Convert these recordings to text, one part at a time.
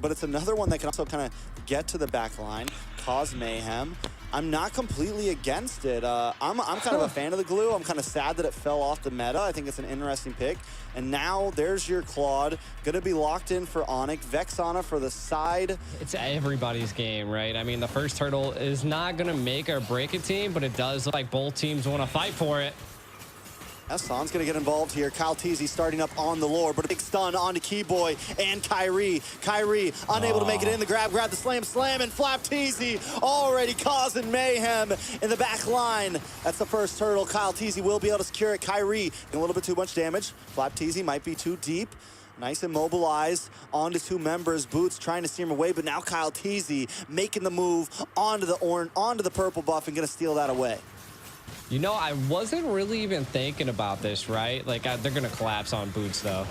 but it's another one that can also kind of get to the back line, cause mayhem. I'm not completely against it. I'm kind of a fan of the glue. I'm kind of sad that it fell off the meta. I think it's an interesting pick. And now there's your Claude. Going to be locked in for Onic. Vexana for the side. It's everybody's game, right? I mean, the first turtle is not going to make or break a team, but it does look like both teams want to fight for it. San's going to get involved here. Kyle Teasy starting up on the lore, but a big stun onto Keyboy and Kyrie. Kyrie unable to make it in. The grab, the slam, and Flap Teasy already causing mayhem in the back line. That's the first turtle. Kyle Teasy will be able to secure it. Kyrie getting a little bit too much damage. Flap Teasy might be too deep. Nice immobilized onto two members. Boots trying to steer him away, but now Kyle Teasy making the move onto the purple buff and going to steal that away. You know, I wasn't really even thinking about this, right? Like, they're going to collapse on Boots, though.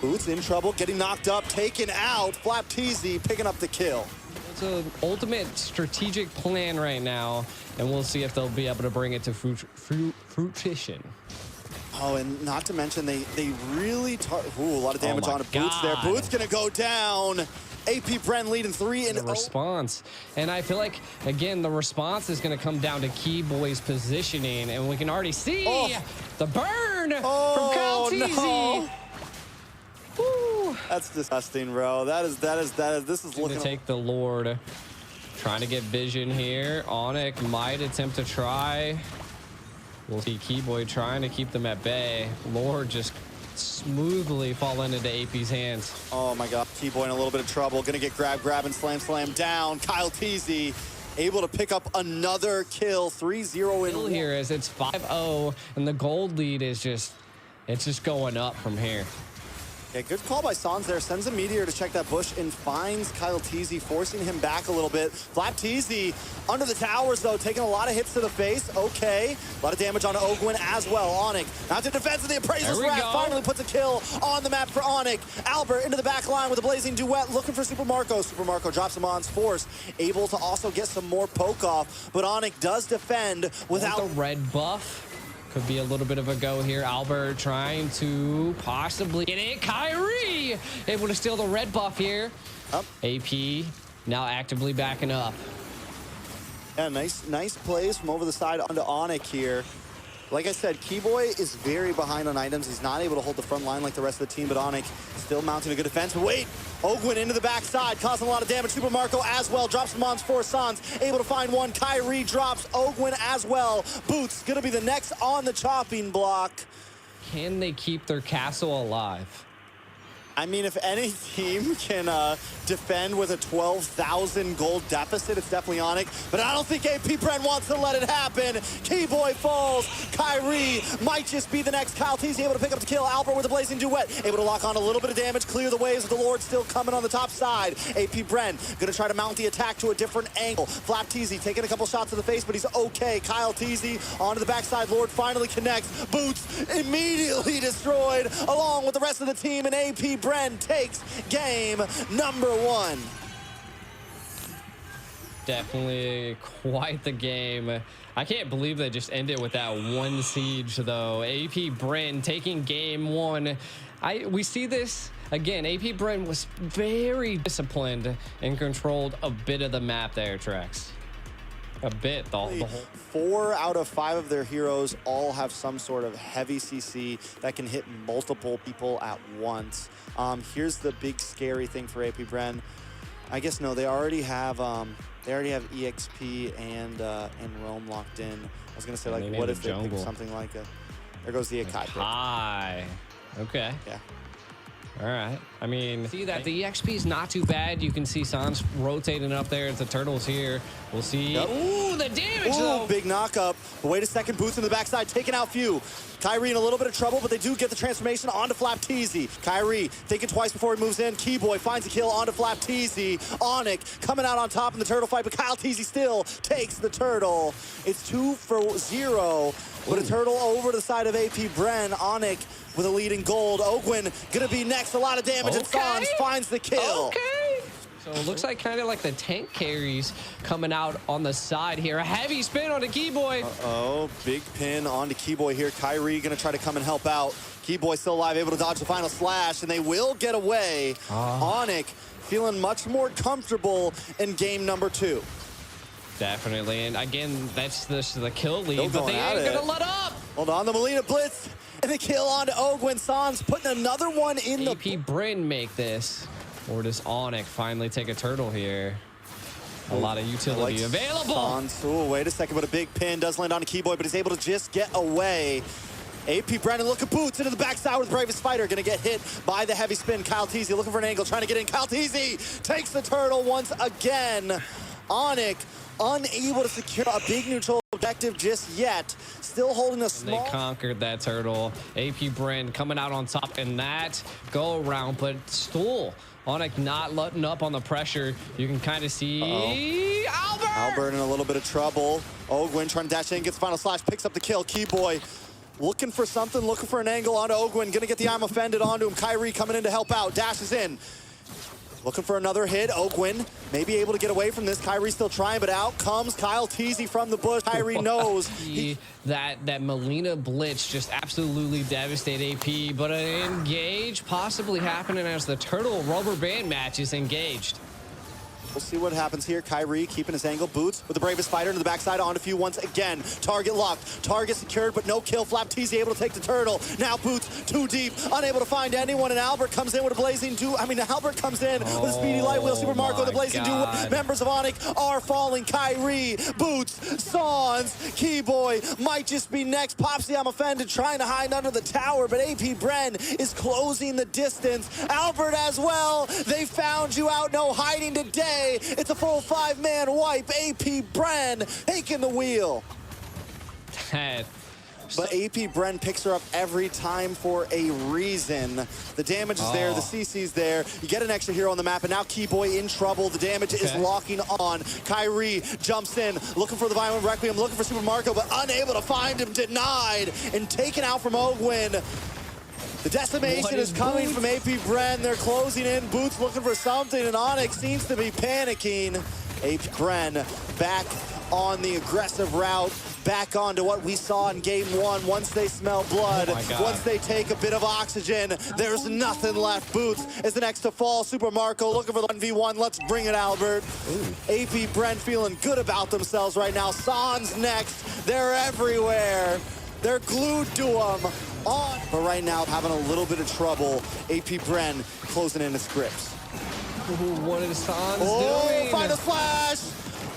Boots in trouble, getting knocked up, taken out. Flap Teasy picking up the kill. It's an ultimate strategic plan right now, and we'll see if they'll be able to bring it to fruition. Oh, and not to mention, they really... Ooh, a lot of damage on Boots there. Boots going to go down. AP Bren leading 3-0. Response. And I feel like, again, the response is going to come down to Keyboy's positioning, and we can already see the burn from Kyle Teasy. No. That's disgusting, bro. This is looking to take the Lord. Trying to get vision here. Onic might attempt to try. We'll see Keyboy trying to keep them at bay. Lord just smoothly falling into AP's hands. Oh my god, Keyboy in a little bit of trouble. Gonna get grab and slam down. Kyle Teasy able to pick up another kill. 3-0 in here as it's 5-0, and the gold lead is just going up from here. Yeah, good call by Sans there. Sends a meteor to check that bush and finds Kyle Teasy, forcing him back a little bit. Flap Teasy under the towers, though, taking a lot of hits to the face. Okay. A lot of damage on Ogwin as well. Onic now to defense of the Appraiser's Wrath. Finally puts a kill on the map for Onic. Albert into the back line with a blazing duet, looking for Super Marco. Super Marco drops him on force, able to also get some more poke off. But Onic does defend without the red buff. Could be a little bit of a go here. Albert trying to possibly get it. Kyrie able to steal the red buff here. AP now actively backing up. Yeah, nice plays from over the side onto Onic here. Like I said, Keyboy is very behind on items. He's not able to hold the front line like the rest of the team, but Onic still mounting a good defense. Wait, Ogwin into the backside, causing a lot of damage. Super Marco as well, drops him on for Sans, able to find one. Kyrie drops Ogwin as well. Boots gonna be the next on the chopping block. Can they keep their castle alive? I mean, if any team can defend with a 12,000 gold deficit, it's definitely Onic. But I don't think AP Bren wants to let it happen. Keyboy falls. Kyrie might just be the next. Kyle Teasy able to pick up the kill. Albert with a blazing duet, able to lock on a little bit of damage, clear the waves with the Lord still coming on the top side. AP Bren gonna try to mount the attack to a different angle. Flap Teasy taking a couple shots to the face, but he's okay. Kyle Teasy onto the backside. Lord finally connects. Boots immediately destroyed along with the rest of the team, and AP Bren takes game number 1. Definitely quite the game. I can't believe they just ended with that one siege, though. AP Bren taking game 1. We see this again. AP Bren was very disciplined and controlled a bit of the map there, Trex. A bit, the whole. 4 out of 5 of their heroes all have some sort of heavy CC that can hit multiple people at once. Here's the big scary thing for AP Bren. I guess no, they already have EXP and Rome locked in. I was gonna say, like, what if they pick something like a? There goes the Akai. Hi. Okay. Yeah. All right. I mean, see that the EXP is not too bad. You can see Sans rotating up there. The turtles here. We'll see. Yep. Ooh, the damage though. Big knockup. But wait a second. Boots in the backside, taking out few. Kyrie in a little bit of trouble, but they do get the transformation onto Flap Teasy. Kyrie thinking twice before he moves in. Keyboy finds a kill onto Flap Teasy. Onic coming out on top in the turtle fight, but Kyle Teasy still takes the turtle. It's 2-0, but a turtle over to the side of AP Bren. Onic with a lead in gold. Ogwin gonna be next. A lot of damage, and Sans finds the kill. Okay. So it looks like kind of like the tank carries coming out on the side here. A heavy spin on the Keyboy. Uh-oh, big pin onto Keyboy here. Kyrie gonna try to come and help out. Keyboy still alive, able to dodge the final slash, and they will get away. Onic feeling much more comfortable in game number 2. Definitely, and again, that's the kill lead, Still but they going ain't at gonna it. let up. Hold on, the Molina blitz, and the kill on to Ogwin. Sans putting another one in the... AP Bren make this, or does Onic finally take a turtle here? A lot of utility available. Sans, ooh, wait a second, but a big pin does land on a Keyboy, but he's able to just get away. AP Brennan, look at Boots into the backside with Bravest Fighter. Gonna get hit by the heavy spin. Kyle Teasy looking for an angle, trying to get in. Kyle Teasy takes the turtle once again. Onic unable to secure a big neutral objective just yet. Still holding a small... They conquered that turtle. AP Bren coming out on top in that go around, but Stool. Onic not letting up on the pressure. You can kind of see Albert in a little bit of trouble. Ogwin trying to dash in, gets the final slash, picks up the kill. Keyboy looking for something, looking for an angle onto Ogwin. Gonna get the I'm offended onto him. Kyrie coming in to help out. Dashes in. Looking for another hit. Ogwin may be able to get away from this. Kyrie still trying, but out comes Kyle Teasy from the bush. Kyrie knows. That Molina blitz just absolutely devastated AP, but an engage possibly happening as the turtle rubber band match is engaged. We'll see what happens here. Kyrie keeping his angle. Boots with the Bravest Fighter into the backside onto Few once again. Target locked. Target secured, but no kill. Flap Teasy able to take the turtle. Now Boots too deep, unable to find anyone, and Albert comes in with a blazing Albert comes in with a speedy light wheel. Super Marco, the blazing duo. Members of Onic are falling. Kyrie, Boots, Sans, Keyboy might just be next. Popsy, I'm offended, trying to hide under the tower, but AP Bren is closing the distance. Albert as well. They found you out. No hiding today. It's a full 5-man wipe. AP Bren taking the wheel. But AP Bren picks her up every time for a reason. The damage is there, the CC's there. You get an extra hero on the map, and now Keyboy in trouble. The damage is locking on. Kyrie jumps in, looking for the Violent Requiem, looking for Super Marco, but unable to find him, denied, and taken out from Ogwin. The decimation is coming from AP Bren. They're closing in. Boots looking for something, and Onic seems to be panicking. AP Bren back on the aggressive route, back onto what we saw in game 1. Once they smell blood, once they take a bit of oxygen, there's nothing left. Boots is the next to fall. Super Marco looking for the 1v1. Let's bring it, Albert. AP Bren feeling good about themselves right now. Sans next. They're everywhere. They're glued to him. But right now, having a little bit of trouble. AP Bren closing in his grips. What is Sans doing? Final flash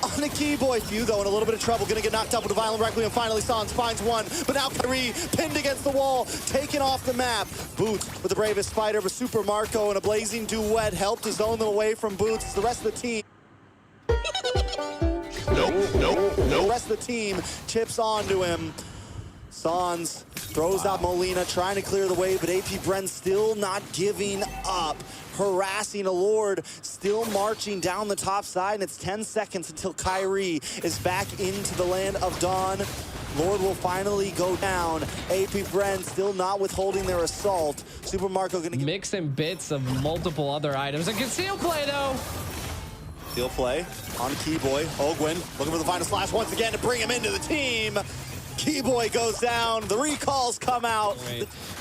on the Keyboy. Few, though, in a little bit of trouble. Gonna get knocked up with a Violent Requiem. Finally, Sans finds one. But now Kyrie pinned against the wall, taken off the map. Boots with the Bravest Fighter, but Super Marco and a blazing duet helped to zone them away from Boots. The rest of the team. The rest of the team chips onto him. Sans throws out Molina, trying to clear the way, but AP Bren still not giving up. Harassing a Lord, still marching down the top side, and it's 10 seconds until Kyrie is back into the land of Dawn. Lord will finally go down. AP Bren still not withholding their assault. Super Marco gonna get... Mixing bits of multiple other items. A conceal play, though. Conceal play on Keyboy. Ogwin looking for the final slash once again to bring him into the team. Keyboy goes down. The recalls come out.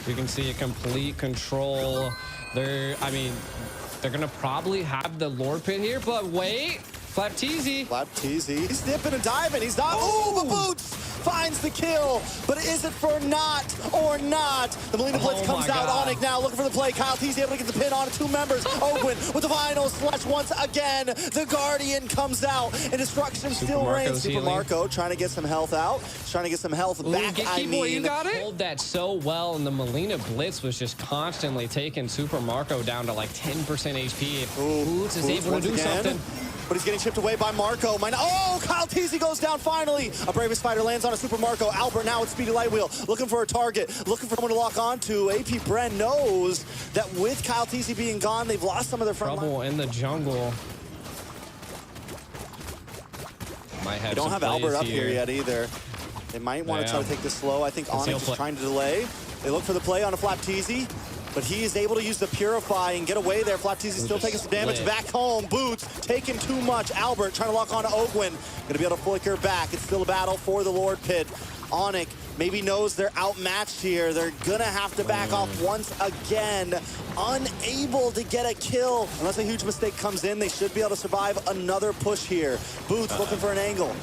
You can see a complete control. They're gonna probably have the Lord Pit here, but wait. Flap Teasy. He's dipping and diving. He's not. Ooh, but Boots finds the kill. But is it for not or not? The Molina Blitz comes out. Onic now looking for the play. Kyle Teasy able to get the pin on 2 members. Ogwin with the final slash once again. The Guardian comes out, and destruction still reigns. Super Marco trying to get some health out. Trying to get some health back. You got it. Hold that so well, and the Molina Blitz was just constantly taking Super Marco down to like 10% HP. Boots is able to do something. But he's getting chipped away by Marco. Kyle Teasy goes down finally. A Bravest Fighter lands on a Super Marco. Albert now with Speedy Light Wheel, looking for a target, looking for someone to lock onto. AP Bren knows that with Kyle Teasy being gone, they've lost some of their front trouble in the jungle. Might have they don't have Albert up here yet either. They might want to try to take this slow. I think Onic is trying to delay. They look for the play on a Flap Teasy, but he is able to use the Purify and get away there. Flap Teasy still taking some damage. Back home, Boots taking too much. Albert trying to lock on to Ogwin. Gonna be able to flicker back. It's still a battle for the Lord Pit. Onic maybe knows they're outmatched here. They're gonna have to back off once again. Unable to get a kill. Unless a huge mistake comes in, they should be able to survive another push here. Boots looking for an angle.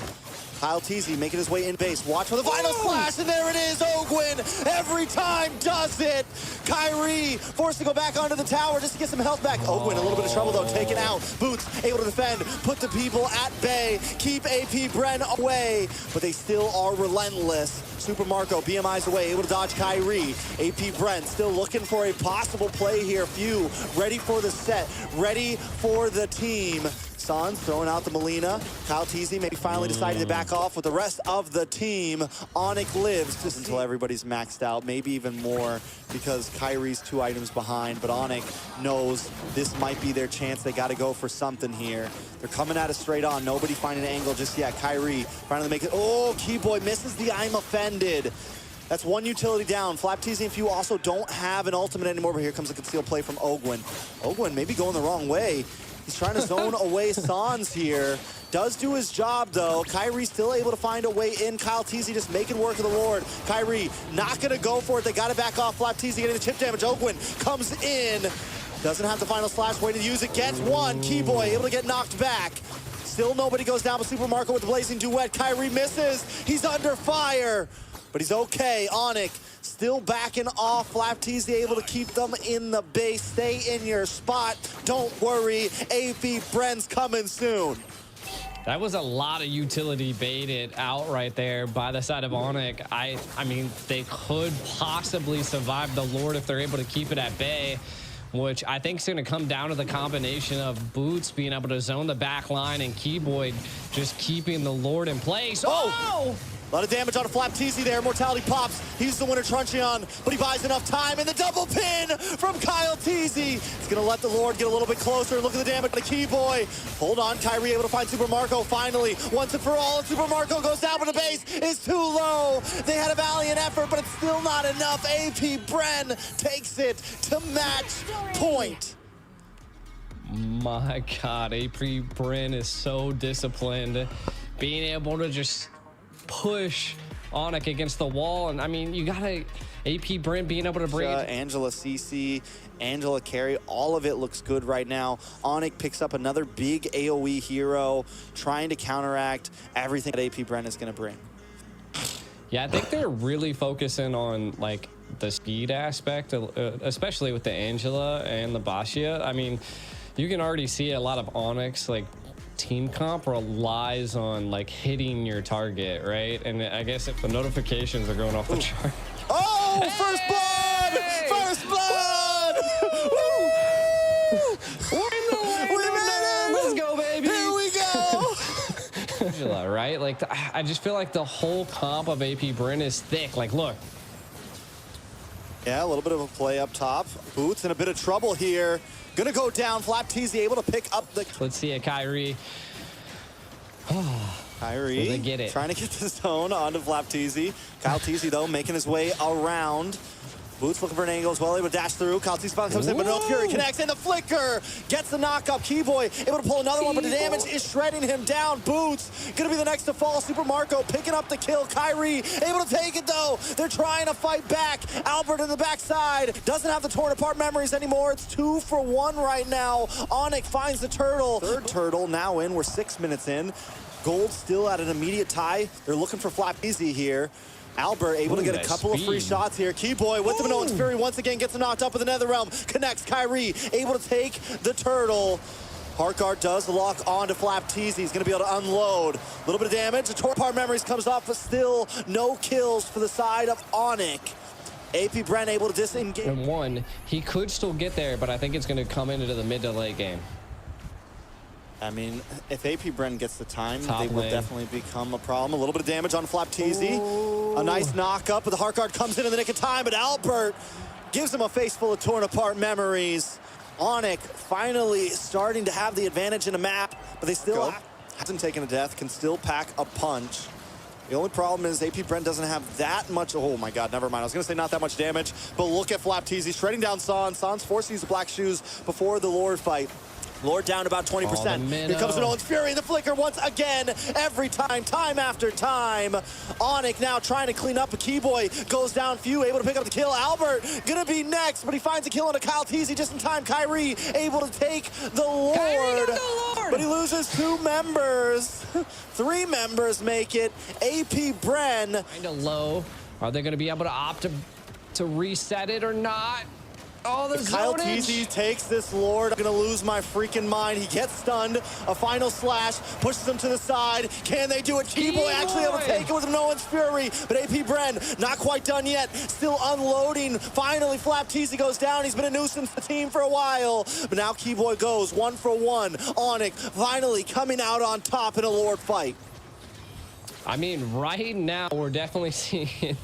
Kyle Teasy making his way in base. Watch for the final splash, and there it is. Ogwin every time does it. Kyrie forced to go back onto the tower just to get some health back. Ogwin a little bit of trouble though, taken out. Boots able to defend, put the people at bay, keep AP Bren away, but they still are relentless. Super Marco, BMI's away, able to dodge Kyrie. AP Brent still looking for a possible play here. Few ready for the set, ready for the team. Sans throwing out the Molina. Kyle Teasy maybe finally deciding to back off with the rest of the team. Onic lives just until everybody's maxed out, maybe even more because Kyrie's 2 items behind, but Onic knows this might be their chance. They got to go for something here. They're coming at it straight on. Nobody finding an angle just yet. Kyrie finally make it. Oh, Keyboy misses the I'm offended. That's 1 utility down. Flap Teasy and Few also don't have an ultimate anymore, but here comes a concealed play from Ogwin. Ogwin maybe going the wrong way. He's trying to zone away Sans here. Does do his job, though. Kyrie still able to find a way in. Kyle Teasy just making work of the Lord. Kyrie not going to go for it. They got to back off. Flap Teasy getting the chip damage. Ogwin comes in. Doesn't have the final slash. Way to use it. Gets one. Keyboy able to get knocked back. Still nobody goes down, but Super Marco with the blazing duet. Kyrie misses. He's under fire, but he's okay. Onic still backing off. Flap Teasy able to keep them in the base. Stay in your spot. Don't worry. AP Bren's coming soon. That was a lot of utility baited out right there by the side of Onic. I mean, they could possibly survive the Lord if they're able to keep it at bay, which I think is going to come down to the combination of Boots being able to zone the back line and Keyboy just keeping the Lord in place. Oh! A lot of damage on a Flap Teasy there. Mortality pops. He's the winner, Truncheon, but he buys enough time. And the double pin from Kyle Teasy. It's going to let the Lord get a little bit closer. Look at the damage on the Keyboy. Hold on. Kyrie able to find Super Marco finally. Once and for all. And Super Marco goes down, but the base is too low. They had a valiant effort, but it's still not enough. AP Bren takes it to match point. My God, AP Bren is so disciplined. Being able to just push Onic against the wall, and I mean, you gotta AP Bren being able to bring Angela CC, Angela carry, all of it looks good right now. Onic picks up another big AoE hero, trying to counteract everything that AP Bren is going to bring. Yeah, I think they're really focusing on like the speed aspect, especially with the Angela and the Bashia. I mean, you can already see a lot of Onyx like team comp relies on like hitting your target, right? And I guess if the notifications are going off the chart. Oh, hey! First blood! First blood! We made it! Let's go, baby! Here we go! Angela, right? Like, I just feel like the whole comp of AP Bren is thick. Like, look. Yeah, a little bit of a play up top. Boots in a bit of trouble here. Gonna go down. Flap Teasy able to pick up the... Let's see it, Kyrie. Kyrie they get it. Trying to get the zone onto Flap Teasy. Kyle Teasy, though, making his way around. Boots looking for an angle as well, able to dash through. Kyle Teasy finally comes in, but no Fury connects, and the flicker gets the knockup. Keyboy able to pull another one, but the damage is shredding him down. Boots gonna be the next to fall. Super Marco picking up the kill. Kyrie able to take it, though. They're trying to fight back. Albert in the backside doesn't have the torn apart memories anymore. It's 2 for 1 right now. Onic finds the turtle. Third turtle now in. We're 6 minutes in. Gold still at an immediate tie. They're looking for Flap Teasy here. Albert able to get a couple of free shots here. Keyboy with the Minoan's Fury once again gets him knocked up with the Netherrealm. Connects Kyrie, able to take the turtle. Heartguard does lock on to Flap Teasy. He's going to be able to unload. A little bit of damage. The torn apart memories comes off, but still no kills for the side of Onic. AP Bren able to disengage. And one, he could still get there, but I think it's going to come into the mid to late game. I mean, if AP Bren gets the time, Top they will lane. definitely become a problem. A little bit of damage on Flap Teasy. A nice knock up, but the Heartguard comes in the nick of time, but Albert gives him a face full of torn apart memories. Onic finally starting to have the advantage in a map, but they still hasn't taken a death, can still pack a punch. The only problem is AP Bren doesn't have that much. Oh my God, never mind. I was gonna say not that much damage, but look at Flap Teasy shredding down Sans. Sans forced to use the black shoes before the Lord fight. Lord down about 20%. Here comes an Owens Fury, the flicker once again, every time, time after time. Onic now trying to clean up. A Keyboy goes down, few able to pick up the kill. Albert gonna be next, but he finds a kill on a Kyle Teasy just in time. Kyrie able to take the Lord, but he loses 2 members. 3 members make it. AP Bren. Kind of low. Are they gonna be able to opt to reset it or not? Oh, the Kyle Teasy takes this Lord. I'm gonna lose my freaking mind. He gets stunned. A final slash pushes him to the side. Can they do it? Keyboy actually able to take it with an Owens Fury, but AP Bren not quite done yet. Still unloading. Finally, Flap Teasy goes down. He's been a nuisance to the team for a while, but now Keyboy goes 1 for 1. Onic finally coming out on top in a Lord fight. I mean, right now, we're definitely seeing...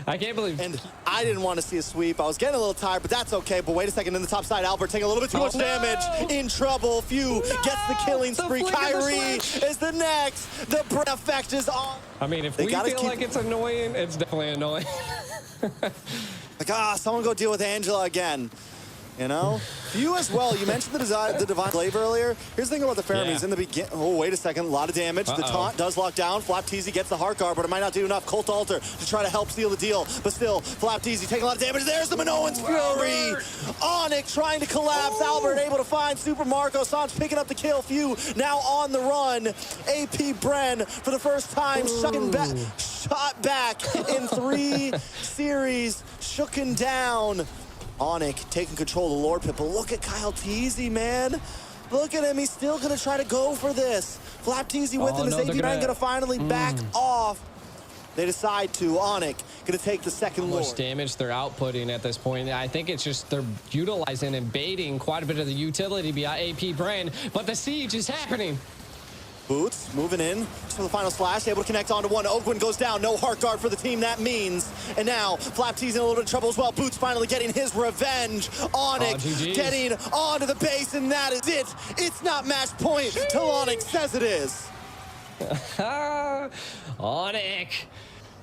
I can't believe... And I didn't want to see a sweep. I was getting a little tired, but that's okay. But wait a second, in the top side, Albert taking a little bit too much damage. In trouble. Few gets the killing spree. Kyrie is the next. The Bren effect is on. I mean, if we feel like it's annoying, it's definitely annoying. Like, someone go deal with Angela again. You know? You as well. You mentioned the Divine Glaive earlier. Here's the thing about the Fermis. In the beginning... Oh, wait a second. A lot of damage. The taunt does lock down. Flap Teasy gets the heart guard, but it might not do enough. Colt Alter to try to help seal the deal. But still, Flap Teasy taking a lot of damage. There's the Minoan's Fury. Onic trying to collapse. Albert able to find Super Marco. Sans picking up the kill. Few now on the run. AP Bren for the first time shot back in 3 series. Shooken down. Onic taking control of the Lord Pit, but look at Kyle Teasy, man. Look at him, he's still gonna try to go for this. Flap Teasy with him, is AP Bren gonna finally back off. They decide to. Onic gonna take the second Lord. How much damage they're outputting at this point. I think it's just they're utilizing and baiting quite a bit of the utility behind AP Bren, but the siege is happening. Boots moving in for the final slash, able to connect onto one. Ogwin goes down, no heart guard for the team, that means. And now Flap T's in a little bit of trouble as well. Boots finally getting his revenge. Onic getting onto the base, and that is it. It's not match point till Onic says it is. Onic,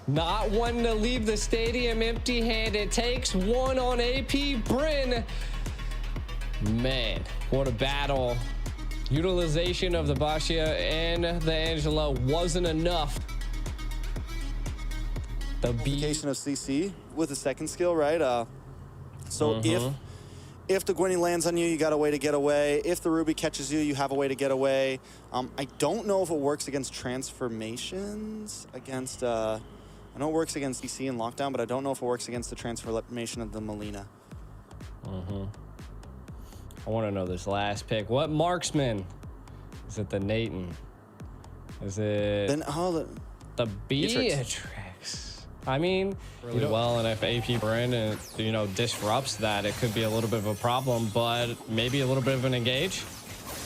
not one to leave the stadium empty-handed. Takes one on AP Bren. Man, what a battle. Utilization of the Bashia and the Angela wasn't enough. The application of CC with the second skill, right? So if the Gwenny lands on you, you got a way to get away. If the Ruby catches you, you have a way to get away. I don't know if it works against transformations. I know it works against CC and lockdown, but I don't know if it works against the transformation of the Melina. I want to know this last pick. What marksman? Is it the Nathan? Is it the Beatrix? I mean, really well, and if AP Bren, disrupts that, it could be a little bit of a problem, but maybe a little bit of an engage.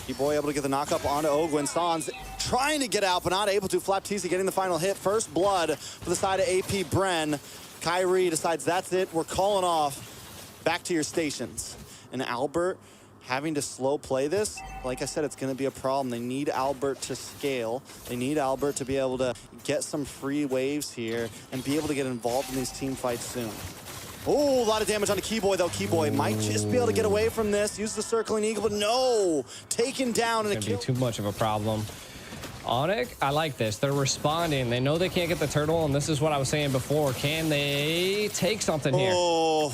Keyboy able to get the knockup onto Ogwin. Sans trying to get out, but not able to. Flap Teasy getting the final hit. First blood for the side of AP Bren. Kyrie decides that's it. We're calling off. Back to your stations. And Albert having to slow play this, like I said, it's going to be a problem. They need Albert to scale. They need Albert to be able to get some free waves here and be able to get involved in these team fights soon. Oh, a lot of damage on the Keyboy, though. Keyboy might just be able to get away from this. Use the circling eagle, but no. Taken down. It's going to be too much of a problem. Onic, I like this. They're responding. They know they can't get the turtle, and this is what I was saying before. Can they take something here? Oh.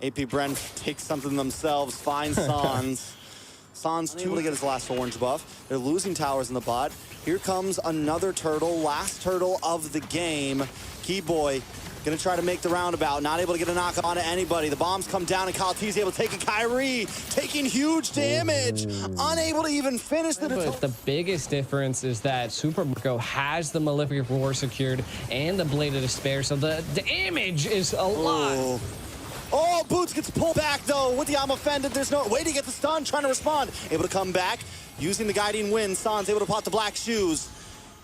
AP Bren takes something themselves, finds Sans. Sans able to get his last orange buff. They're losing towers in the bot. Here comes another turtle, last turtle of the game. Keyboy gonna try to make the roundabout, not able to get a knock onto anybody. The bombs come down and Kyle T's able to take it. Kyrie taking huge damage, unable to even finish the But the biggest difference is that Super Marco has the Malefic Roar secured and the Blade of Despair, so the damage is a lot. Oh, Boots gets pulled back, though, with the arm offended. There's no way to get the stun, trying to respond. Able to come back, using the guiding wind. Sans able to pop the black shoes.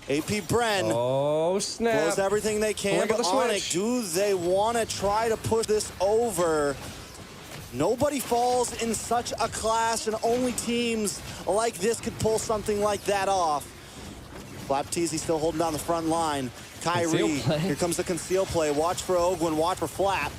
AP Bren. Oh, snap. Blows everything they can, but Onic, do they want to try to push this over? Nobody falls in such a clash, and only teams like this could pull something like that off. Flap Teasy still holding down the front line. Kyrie, here comes the conceal play. Watch for Ogwin, watch for Flap.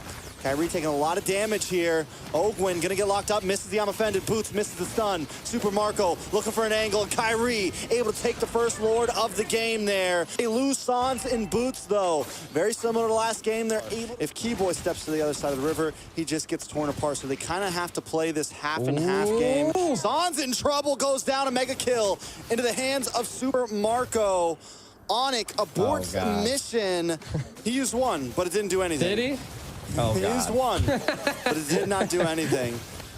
Kyrie taking a lot of damage here. Ogwin gonna get locked up, misses the I'm offended. Boots misses the stun. Super Marco looking for an angle. And Kyrie able to take the first Lord of the game there. They lose Sans in Boots though. Very similar to last game. They're able. If Keyboy steps to the other side of the river, he just gets torn apart. So they kind of have to play this half and half game. Sans in trouble, goes down, a mega kill into the hands of Super Marco. Onic aborts mission. He used one, but it didn't do anything. Did he? Oh, he used one, but it did not do anything.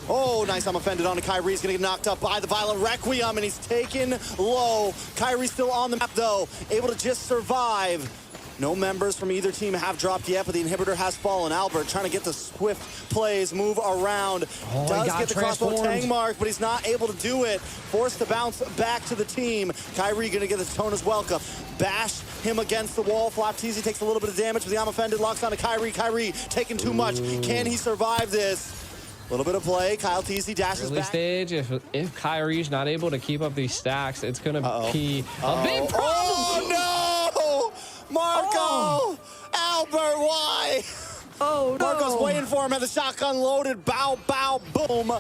Oh, nice. I'm offended on Kyrie's going to get knocked up by the Violent Requiem, and he's taken low. Kyrie's still on the map, though, able to just survive. No members from either team have dropped yet, but the inhibitor has fallen. Albert trying to get the swift plays, move around. Does get the crossbow tang mark, but he's not able to do it. Forced to bounce back to the team. Kyrie going to get the Tona's welcome. Bash him against the wall. Flopteasy takes a little bit of damage, but the I'm offended locks onto Kyrie. Kyrie taking too much. Can he survive this? A little bit of play. Kyle Teasy dashes back. Stage, if Kyrie's not able to keep up these stacks, it's going to be a big problem. Oh, no! Marco! Albert, why? Oh, no. Marco's waiting for him at the shotgun loaded. Bow, bow, boom.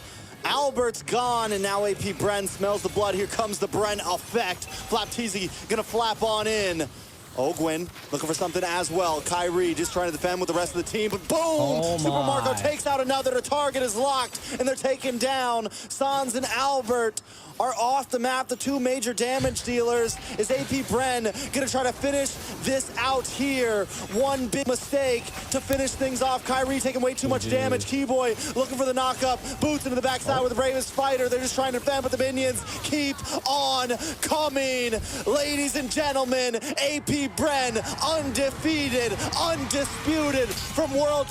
Albert's gone, and now AP Bren smells the blood. Here comes the Bren effect. Flopteasy gonna flap on in. Ogwin looking for something as well. Kyrie just trying to defend with the rest of the team, but boom! Oh, Super Marco takes out another. The target is locked, and they're taken down. Sans and Albert are off the map. The two major damage dealers. Is AP Bren gonna try to finish this out here? One big mistake to finish things off. Kyrie taking way too much damage. Keyboy looking for the knockup. Boots into the backside with the bravest fighter. They're just trying to defend, but the minions keep on coming. Ladies and gentlemen, AP Bren undefeated, undisputed from World